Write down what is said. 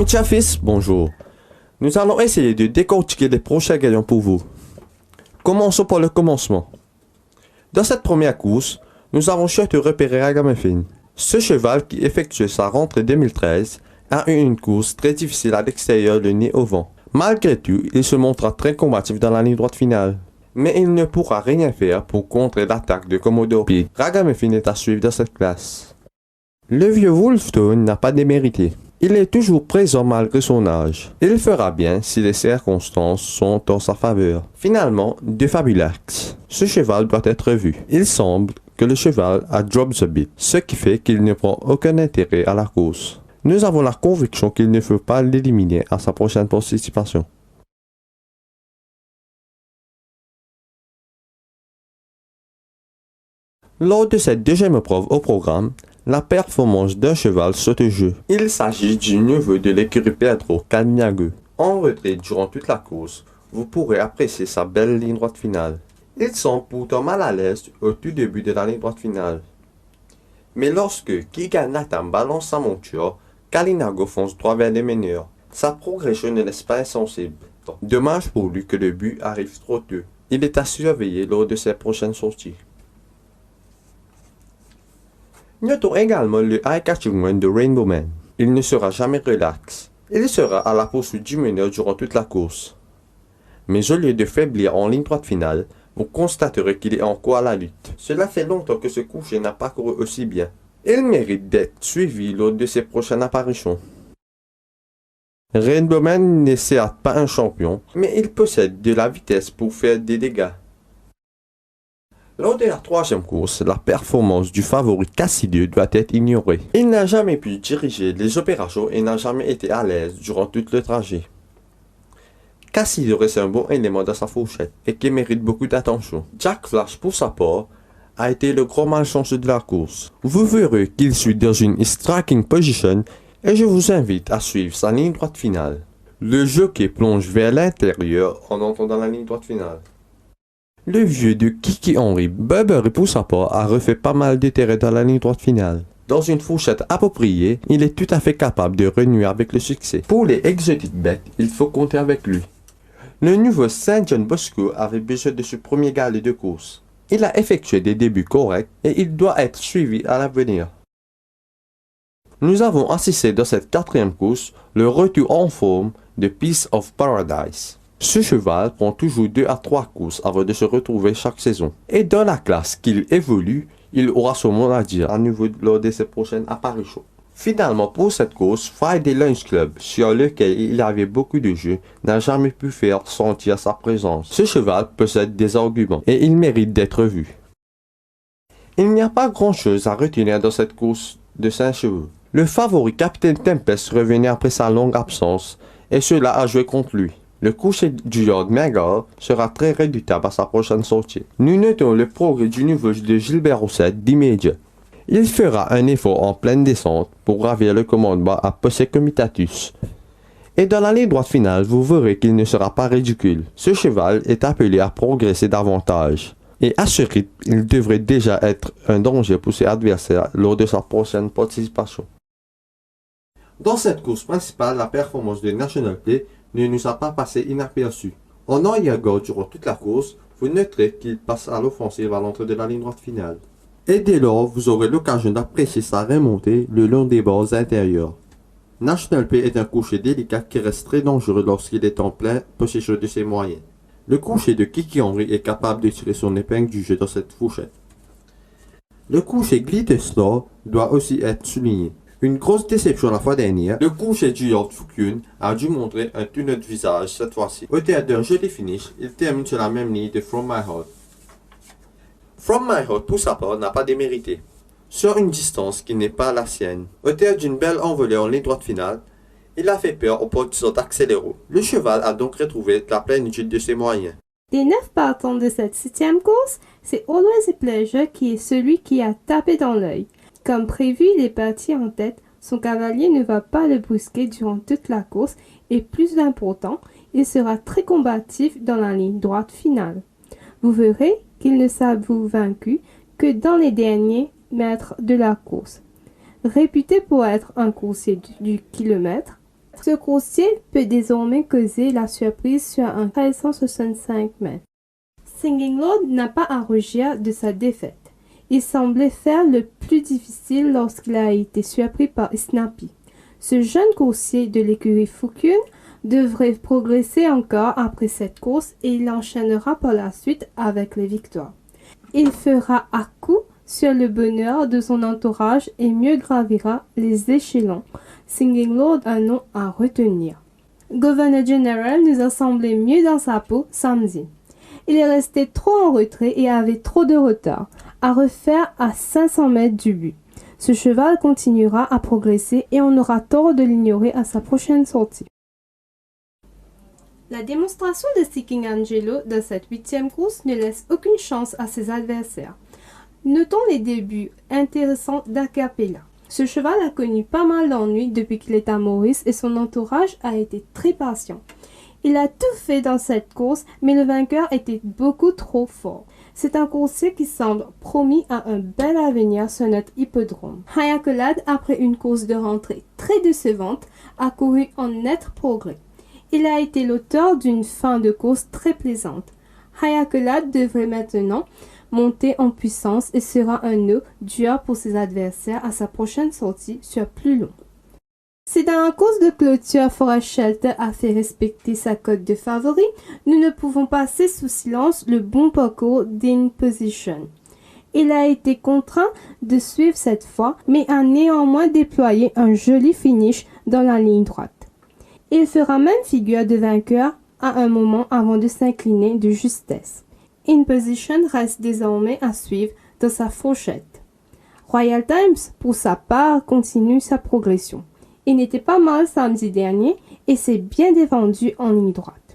Ami Chafis, bonjour. Nous allons essayer de décortiquer les prochains gagnants pour vous. Commençons par le commencement. Dans cette première course, nous avons cherché de repérer Ragamuffin. Ce cheval qui effectuait sa rentrée 2013 a eu une course très difficile à l'extérieur, le nez au vent. Malgré tout, il se montra très combatif dans la ligne droite finale. Mais il ne pourra rien faire pour contrer l'attaque de Commodore P. Ragamuffin est à suivre dans cette classe. Le vieux Wolfstone n'a pas démérité. Il est toujours présent malgré son âge. Il fera bien si les circonstances sont en sa faveur. Finalement, De Fabulax. Ce cheval doit être vu. Il semble que le cheval a drop the beat, ce qui fait qu'il ne prend aucun intérêt à la course. Nous avons la conviction qu'il ne faut pas l'éliminer à sa prochaine participation. Lors de cette deuxième épreuve au programme, la performance d'un cheval saute au jeu. Il s'agit du neveu de l'écurie Pedro Calignago. En retrait durant toute la course, vous pourrez apprécier sa belle ligne droite finale. Il semble pourtant mal à l'aise au tout début de la ligne droite finale. Mais lorsque Giga Nathan balance sa monture, Calignago fonce droit vers les meneurs. Sa progression ne laisse pas insensible. Dommage pour lui que le but arrive trop tôt. Il est à surveiller lors de ses prochaines sorties. Notons également le eye-catching run de Rainbow Man. Il ne sera jamais relax. Il sera à la poursuite du meneur durant toute la course. Mais au lieu de faiblir en ligne droite finale, vous constaterez qu'il est encore à la lutte. Cela fait longtemps que ce coucher n'a pas couru aussi bien. Il mérite d'être suivi lors de ses prochaines apparitions. Rainbow Man n'est certes pas un champion, mais il possède de la vitesse pour faire des dégâts. Lors de la troisième course, la performance du favori Cassidy doit être ignorée. Il n'a jamais pu diriger les opérations et n'a jamais été à l'aise durant tout le trajet. Cassidy reste un bon élément dans sa fourchette et qui mérite beaucoup d'attention. Jack Flash, pour sa part, a été le grand malchanceux de la course. Vous verrez qu'il suit dans une striking position et je vous invite à suivre sa ligne droite finale. Le jockey plonge vers l'intérieur en entrant dans la ligne droite finale. Le vieux de Kiki Henry, Bubber, pour sa part, a refait pas mal de terrain dans la ligne droite finale. Dans une fourchette appropriée, il est tout à fait capable de renouer avec le succès. Pour les exotic bêtes, il faut compter avec lui. Le nouveau Saint John Bosco avait besoin de ce premier galet de course. Il a effectué des débuts corrects et il doit être suivi à l'avenir. Nous avons assisté dans cette quatrième course le retour en forme de Piece of Paradise. Ce cheval prend toujours 2 à 3 courses avant de se retrouver chaque saison. Et dans la classe qu'il évolue, il aura son mot à dire à nouveau lors de ses prochaines apparitions. Finalement, pour cette course, Friday Lunch Club, sur lequel il avait beaucoup de jeux, n'a jamais pu faire sentir sa présence. Ce cheval possède des arguments et il mérite d'être vu. Il n'y a pas grand chose à retenir dans cette course de 5 chevaux. Le favori Captain Tempest revenait après sa longue absence et cela a joué contre lui. Le coucher du Yard Megal sera très redoutable à sa prochaine sortie. Nous notons le progrès du nouveau de Gilbert Rossette d'immédiat. Il fera un effort en pleine descente pour gravir le commandement à Posse Comitatus. Et dans la ligne droite finale, vous verrez qu'il ne sera pas ridicule. Ce cheval est appelé à progresser davantage. Et à ce rythme, il devrait déjà être un danger pour ses adversaires lors de sa prochaine participation. Dans cette course principale, la performance de National Play ne nous a pas passé inaperçu. En arrière-garde durant toute la course, vous noterez qu'il passe à l'offensive à l'entrée de la ligne droite finale. Et dès lors, vous aurez l'occasion d'apprécier sa remontée le long des bords intérieurs. National Play est un coucher délicat qui reste très dangereux lorsqu'il est en pleine possession de ses moyens. Le coucher de Kiki Henry est capable de tirer son épingle du jeu dans cette fourchette. Le coucher Glitter doit aussi être souligné. Une grosse déception la fois dernière, le coucher du Yard Fukun a dû montrer un tout autre visage cette fois-ci. Au théâtre d'un joli finish, il termine sur la même ligne de From My Heart. From My Heart, pour sa part, n'a pas démérité. Sur une distance qui n'est pas la sienne, au théâtre d'une belle envolée en ligne droite finale, il a fait peur aux partisans d'Accélero. Le cheval a donc retrouvé la plénitude de ses moyens. Des 9 partants de cette 7e course, c'est Always a Pleasure qui est celui qui a tapé dans l'œil. Comme prévu, il est parti en tête, son cavalier ne va pas le brusquer durant toute la course et plus important, il sera très combatif dans la ligne droite finale. Vous verrez qu'il ne s'avoue vaincu que dans les derniers mètres de la course. Réputé pour être un coursier du kilomètre, Ce coursier peut désormais causer la surprise sur un 1365 mètres. Singing Lord n'a pas à rougir de sa défaite. Il semblait faire le plus difficile lorsqu'il a été surpris par Snappy. Ce jeune coursier de l'écurie Fukun devrait progresser encore après cette course et il enchaînera par la suite avec les victoires. Il fera à coup sur le bonheur de son entourage et mieux gravira les échelons. Singing Lord, un nom à retenir. Governor General nous a semblé mieux dans sa peau samedi. Il est resté trop en retrait et avait trop de retard à refaire à 500 mètres du but. Ce cheval continuera à progresser et on aura tort de l'ignorer à sa prochaine sortie. La démonstration de Seeking Angelo dans cette 8e course ne laisse aucune chance à ses adversaires. Notons les débuts intéressants d'Acapella. Ce cheval a connu pas mal d'ennuis depuis qu'il est à Maurice et son entourage a été très patient. Il a tout fait dans cette course, mais le vainqueur était beaucoup trop fort. C'est un coursier qui semble promis à un bel avenir sur notre hippodrome. Hayakolad, après une course de rentrée très décevante, a couru en net progrès. Il a été l'auteur d'une fin de course très plaisante. Hayakolad devrait maintenant monter en puissance et sera un nœud dur pour ses adversaires à sa prochaine sortie sur plus long. Si dans la course de clôture Forest Shelter a fait respecter sa cote de favori, nous ne pouvons passer sous silence le bon parcours d'In Position. Il a été contraint de suivre cette fois, mais a néanmoins déployé un joli finish dans la ligne droite. Il fera même figure de vainqueur à un moment avant de s'incliner de justesse. In Position reste désormais à suivre dans sa fourchette. Royal Times, pour sa part, continue sa progression. Il n'était pas mal samedi dernier et s'est bien défendu en ligne droite.